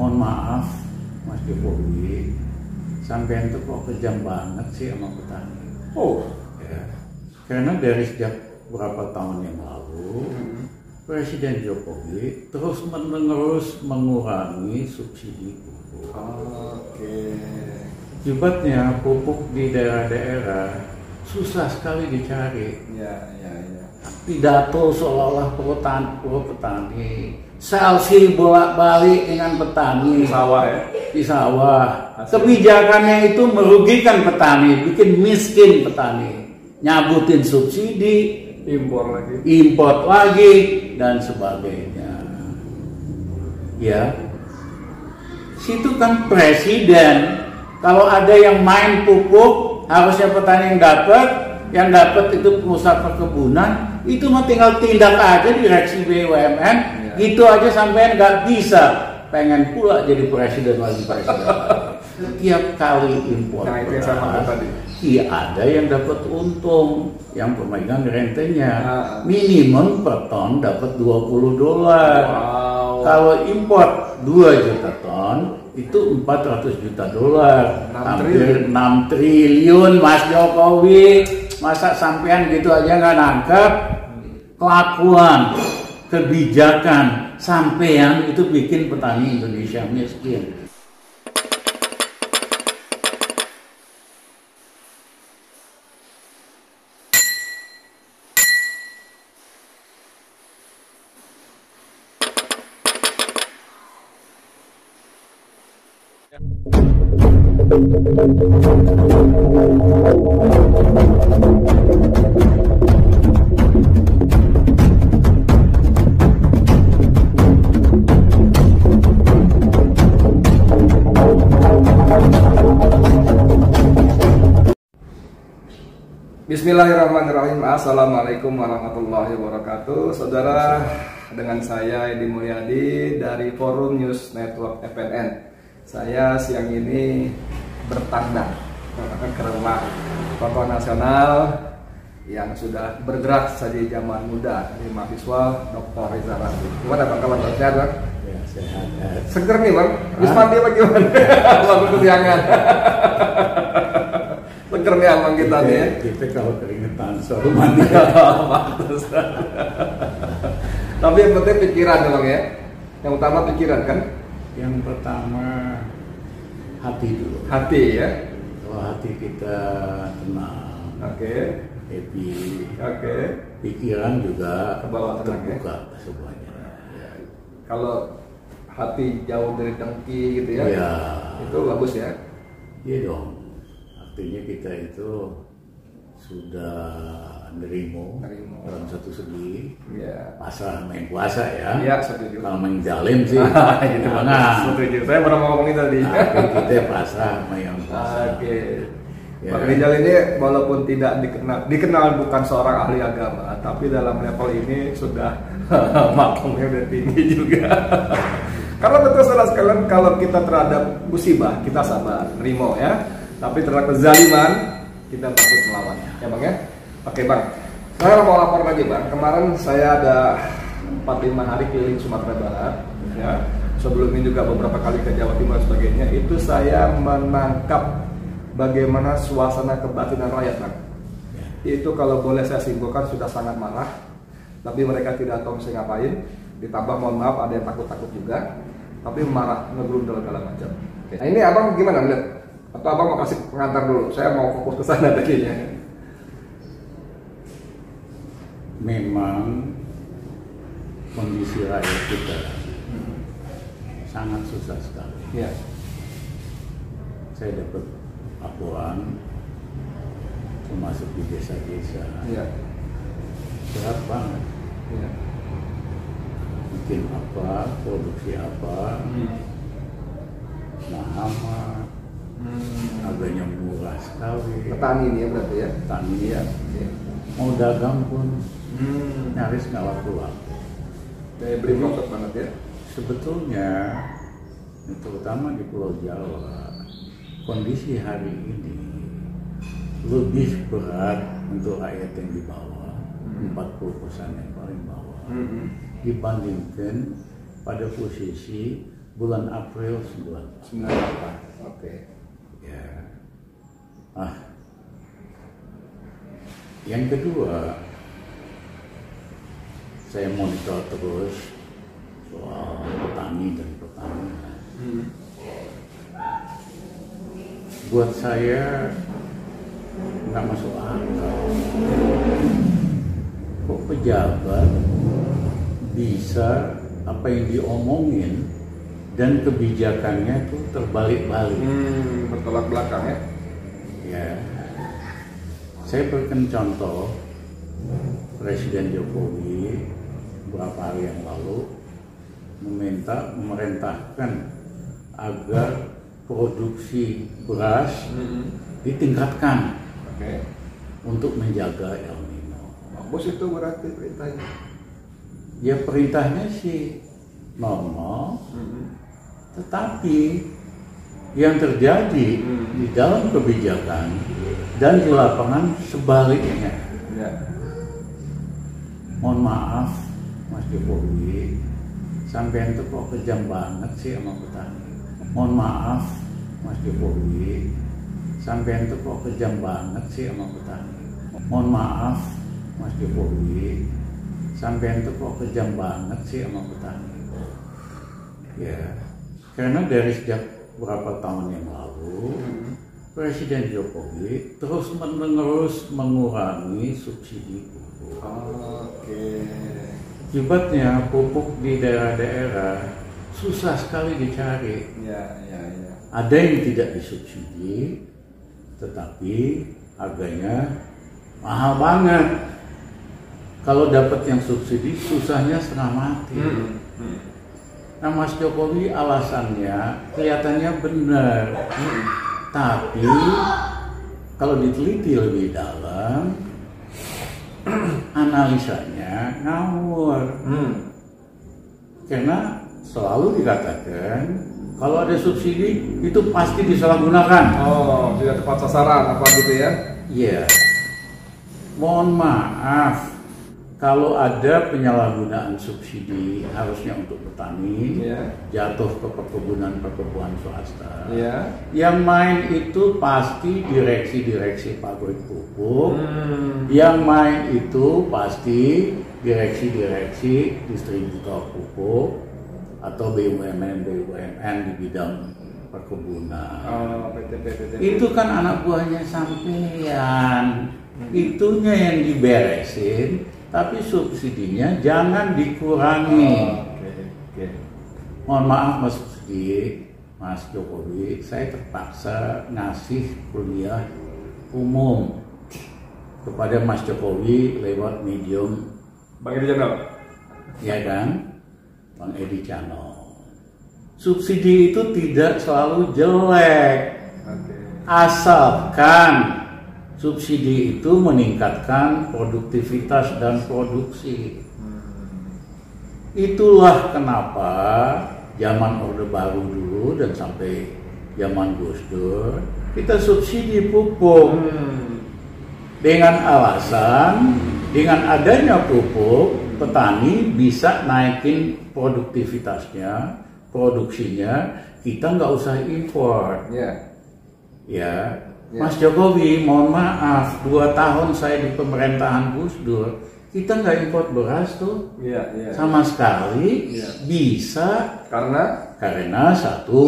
Mohon maaf Mas Jokowi, sampean tuh kok kejam banget sih sama petani. Oh, Ya. Karena dari sejak beberapa tahun yang lalu, Presiden Jokowi terus menerus mengurangi subsidi pupuk. oke. Akibatnya pupuk di daerah-daerah susah sekali dicari. Ya. Pidato seolah-olah pro petani, salsi bolak-balik dengan petani Sawah ya. di sawah. Kebijakannya itu merugikan petani, bikin miskin petani, nyabutin subsidi, import lagi dan sebagainya. Ya, situ kan presiden. Kalau ada yang main pupuk, harusnya petani yang dapat itu pusat perkebunan. Itu mah tinggal tindak aja direksi BUMN, gitu aja sampai nggak bisa. Pengen pula jadi presiden lagi Tiap kali impor. Nah, itu yang sama tadi. Iya, ada yang dapat untung, yang pemegang rentenya minimum per ton dapat $20. Wow. Kalau impor 2 juta ton itu $400 juta. Hampir 6 triliun Mas Jokowi. Masa sampean gitu aja nggak nangkep? Kelakuan, kebijakan sampean itu bikin petani Indonesia miskin. Bismillahirrahmanirrahim. Assalamualaikum warahmatullahi wabarakatuh. Saudara, dengan saya Edi Mulyadi dari Forum News Network FNN. Saya siang ini bertandang ke rumah tokoh nasional yang sudah bergerak sejak zaman muda, dari mahasiswa Dr. Reza Ramli. Gimana Bang, kabar sehat Bang? Ya, sehat. Seger nih Bang, habis mandi apa gimana? Bang kesiangan. Seger nih abang kita nih ya. Kita kalau keringetan selalu mandi. Tapi yang penting pikiran ya Bang ya. Yang utama pikiran kan? Yang pertama hati dulu. Hati ya. Kalau hati kita tenang, Oke. happy, Oke. pikiran juga Kebawa tenang, terbuka semuanya. Ya. Kalau hati jauh dari dengki gitu ya. Ya. Itu bagus ya. Iya dong. Artinya kita itu sudah nerimo dalam satu segi. Ya. Pasrah main puasa ya. Iya, setuju. Kalau main jalim sih. Gitu Nah, setuju. Saya pernah ngomong itu tadi. tapi kita pasrah main puasa. Oke. Ya. Pak Rizal ini walaupun tidak dikenal bukan seorang ahli agama, tapi dalam level ini sudah makomnya udah tinggi juga. Karena betul saudara sekalian, kalau kita terhadap musibah kita sabar, nerimo ya. Tapi terhadap kezaliman kita takut melawannya, ya Bang ya. Oke Bang, saya mau lapor lagi Bang. Kemarin saya ada 4-5 hari keliling Sumatera Barat, ya. Sebelumnya juga beberapa kali ke Jawa Timur dan sebagainya. Itu saya menangkap bagaimana suasana kebatinan rakyat Bang. Itu kalau boleh saya simpulkan sudah sangat marah. Tapi mereka tidak tahu mesti ngapain. Ditambah mohon maaf ada yang takut-takut juga. Tapi marah, ngegerundel segala macam. Nah ini abang gimana melihat? Atau abang mau kasih pengantar dulu? Saya mau fokus ke sana tadinya. Memang kondisi rakyat kita sangat susah sekali. Ya. Saya dapat laporan termasuk di desa-desa. Iya. Berat banget. Iya. Bikin apa, produksi apa, mahal, harganya murah sekali. Petani ini ya berarti ya. Petani ya, Iya. mau dagang pun nyaris nggak laku-laku. Daya beli meroket banget ya. Sebetulnya, terutama di Pulau Jawa, kondisi hari ini lebih berat untuk rakyat yang di bawah, 40% yang paling bawah, dibandingkan pada posisi bulan April 98. Oke. Ya. Yang kedua, saya monitor terus soal petani dan pertanian. Buat saya nggak masuk akal. Kok pejabat bisa apa yang diomongin dan kebijakannya itu terbalik-balik? Bertolak belakang ya? Ya. Saya berikan contoh Presiden Jokowi beberapa hari yang lalu memerintahkan agar produksi beras ditingkatkan untuk menjaga El Nino. Bagus itu berarti perintahnya. Ya perintahnya sih normal, tetapi yang terjadi di dalam kebijakan dan di lapangan sebaliknya. Ya. Mohon maaf Mas Jokowi, sampean itu kok kejam banget sih sama petani. Mohon maaf Mas Jokowi, sampean itu kok kejam banget sih sama petani. Mohon maaf Mas Jokowi, sampean itu kok kejam banget sih sama petani. Ya, karena dari sejak beberapa tahun yang lalu Presiden Jokowi terus-menerus mengurangi subsidi pupuk. Akibatnya pupuk di daerah-daerah susah sekali dicari. Ada yang tidak disubsidi, tetapi harganya mahal banget. Kalau dapat yang subsidi, susahnya setengah mati. Nah, Mas Jokowi alasannya kelihatannya benar, tapi kalau diteliti lebih dalam, analisanya ngawur. Karena selalu dikatakan kalau ada subsidi itu pasti disalahgunakan. Oh, tidak tepat sasaran apa gitu ya? Iya. Mohon maaf, kalau ada penyalahgunaan subsidi harusnya untuk petani, jatuh ke perkebunan swasta. Yang main itu pasti direksi-direksi pabrik pupuk. Yang main itu pasti direksi-direksi distributor pupuk atau BUMN di bidang perkebunan. Itu kan anak buahnya sampean. Itunya yang diberesin, tapi subsidinya jangan dikurangi. Mohon maaf Mas Jokowi, saya terpaksa ngasih kuliah umum kepada Mas Jokowi lewat medium Bang Edi Channel. Ya kan? Bang Edi Channel. Subsidi itu tidak selalu jelek. Asalkan subsidi itu meningkatkan produktivitas dan produksi. Itulah kenapa zaman Orde Baru dulu dan sampai zaman Gus Dur kita subsidi pupuk dengan alasan dengan adanya pupuk petani bisa naikin produktivitasnya, produksinya, kita nggak usah impor. Mas Jokowi, mohon maaf, 2 tahun saya di pemerintahan Gus Dur, kita nggak impor beras tuh, sama sekali. Bisa karena satu,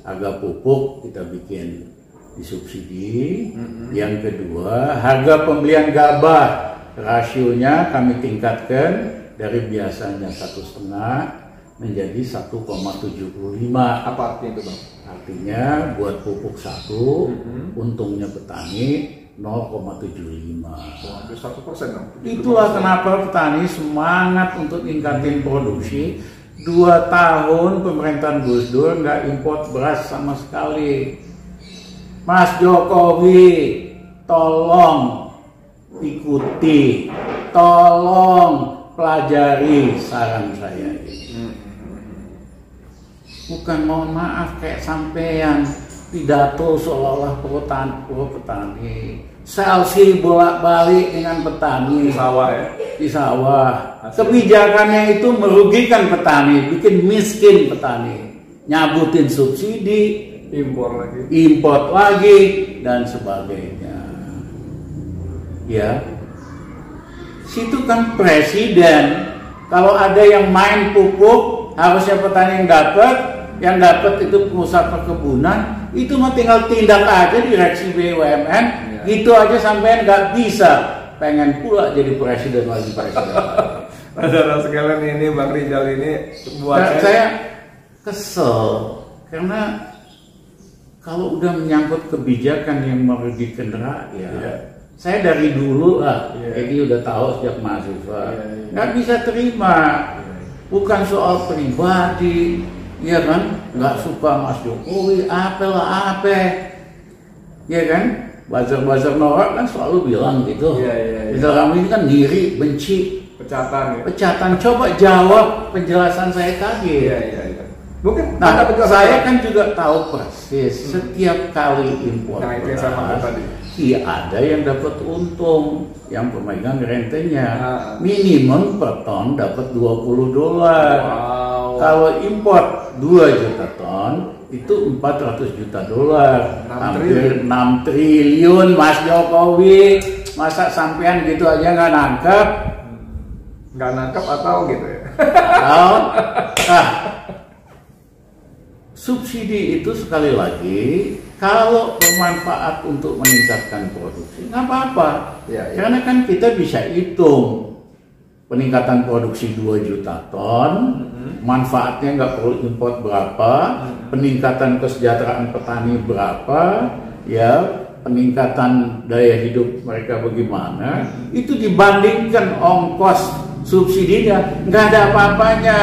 harga pupuk kita bikin disubsidi. Yang kedua, harga pembelian gabah rasionya kami tingkatkan dari biasanya 1,5 menjadi 1,75. Apa artinya itu, Bang? Artinya buat pupuk 1, untungnya petani 0,75. 1% dong. Itulah kenapa petani semangat untuk tingkatin produksi. 2 tahun pemerintahan Gus Dur nggak import beras sama sekali. Mas Jokowi, tolong ikuti, tolong pelajari saran saya ini. Bukan mohon maaf kayak sampean pidato seolah-olah pro petani. Selfie bolak-balik dengan petani di sawah ya. Di sawah. Kebijakannya itu merugikan petani, bikin miskin petani. nyabutin subsidi, impor lagi dan sebagainya. Ya, situ kan presiden. Kalau ada yang main pupuk, harusnya petani yang dapat itu pusat perkebunan, itu mah tinggal tindak aja direksi BUMN, gitu aja sampai nggak bisa. Pengen pula jadi presiden lagi presiden. Saudara sekalian, ini Bang Rizal ini buat saya kesel karena kalau udah menyangkut kebijakan yang merugikan rakyat, saya dari dulu ini udah tahu sejak mahasiswa, nggak bisa terima. Bukan soal pribadi, ya kan? Nggak suka Mas Jokowi, apa, ya kan? Buzzer norak kan selalu bilang gitu. Rizal Ramli ini kan ngiri, benci, pecatan. Coba jawab penjelasan saya tadi. Mungkin saya kan juga tahu persis setiap kali impor itu yang sama tadi. Iya, ada yang dapat untung, yang pemegang rentenya minimum per ton dapat $20. Wow. Kalau impor 2 juta ton itu $400 juta. Hampir 6 triliun, Mas Jokowi. Masa sampean gitu aja nggak nangkep? Nggak nangkep atau gitu ya? Subsidi itu sekali lagi kalau bermanfaat untuk meningkatkan produksi nggak apa-apa, karena kan kita bisa hitung peningkatan produksi 2 juta ton, manfaatnya nggak perlu impor berapa, peningkatan kesejahteraan petani berapa, ya peningkatan daya hidup mereka bagaimana, itu dibandingkan ongkos subsidinya nggak ada apa-apanya.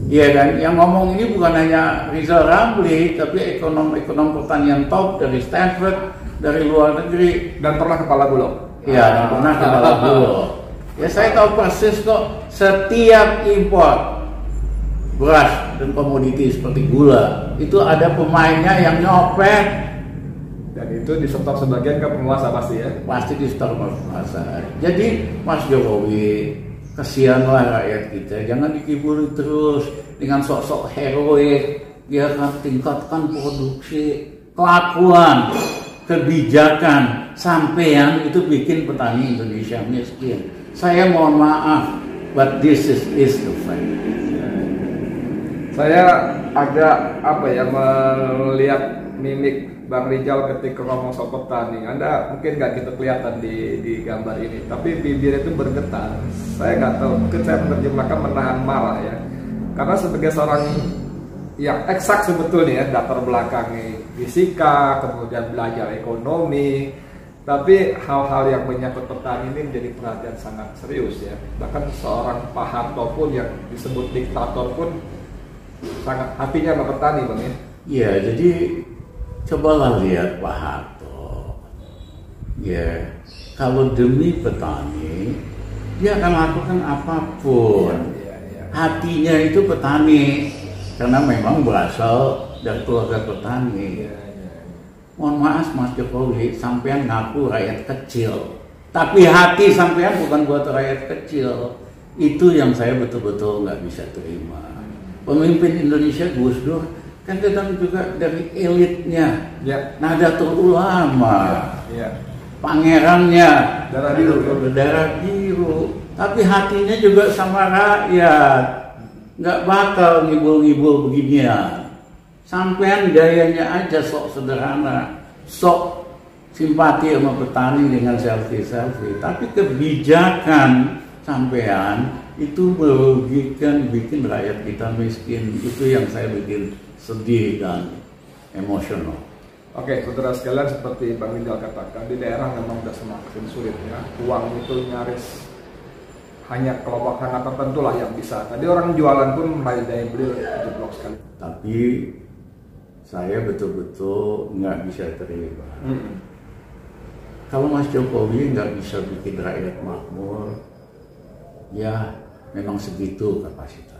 Iya kan, yang ngomong ini bukan hanya Rizal Ramli, tapi ekonom pertanian top dari Stanford, dari luar negeri. Dan pernah kepala Bulog. Iya, pernah kepala Bulog. Ya saya tahu persis kok, setiap impor beras dan komoditi seperti gula, itu ada pemainnya yang nyopet. Dan itu disetor sebagian ke penguasa pasti ya? Pasti disetor ke penguasa. Jadi Mas Jokowi, kasihanlah rakyat kita, jangan dikibuli terus dengan sok-sok heroik, ya kan, tingkatkan produksi, kelakuan, kebijakan, sampean itu bikin petani Indonesia miskin. Saya mohon maaf, but this is the fact. Saya agak melihat mimik Bang Rizal ketika ngomong soal petani. Anda mungkin nggak gitu kelihatan di gambar ini, tapi bibir itu bergetar. Saya nggak tahu, mungkin saya menerjemahkan menahan marah ya. Karena sebagai seorang yang eksak sebetulnya ya, latar belakangnya fisika, kemudian belajar ekonomi, tapi hal-hal yang menyangkut petani ini menjadi perhatian sangat serius ya. Bahkan seorang Pak Harto pun yang disebut diktator pun sangat hatinya sama petani, Bang ya. Iya, jadi cobalah lihat Pak Harto. Ya, kalau demi petani, dia akan lakukan apapun. Hatinya itu petani, karena memang berasal dari keluarga petani. Mohon maaf Mas Jokowi, sampean ngaku rakyat kecil, tapi hati sampean bukan buat rakyat kecil. Itu yang saya betul-betul nggak bisa terima. Pemimpin Indonesia Gus Dur kan datang juga dari elitnya, Nahdlatul Ulama, pangerannya, darah biru, tapi hatinya juga sama rakyat, nggak bakal ngibul-ngibul beginian. Sampean gayanya aja sok sederhana, sok simpati sama petani dengan selfie, tapi kebijakan sampean itu merugikan, bikin rakyat kita miskin. Itu yang saya bikin sedih dan emosional. Oke, saudara sekalian, seperti Bang Rizal katakan, di daerah memang sudah semakin sulit ya. Uang itu nyaris hanya kelompok sangat tertentu lah yang bisa. Tadi orang jualan pun meraih daya beli jeblok sekali. Tapi saya betul-betul nggak bisa terima. Kalau Mas Jokowi nggak bisa bikin rakyat makmur, ya memang segitu kapasitasnya.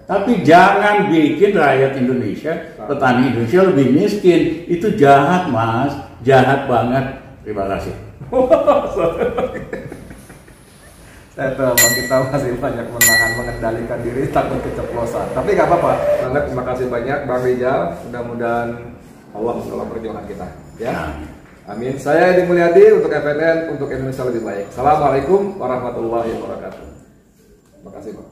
Tapi jangan bikin rakyat Indonesia, petani Indonesia lebih miskin. Itu jahat Mas, jahat banget. Terima kasih. kita masih banyak menahan, mengendalikan diri takut keceplosan. Tapi nggak apa-apa. Terima kasih banyak Bang Rijal. Mudah-mudahan Allah menolong perjuangan kita. Ya. Amin. Saya Edi Mulyadi untuk FNN, untuk Indonesia lebih baik. Assalamualaikum warahmatullahi wabarakatuh. Terima kasih Pak.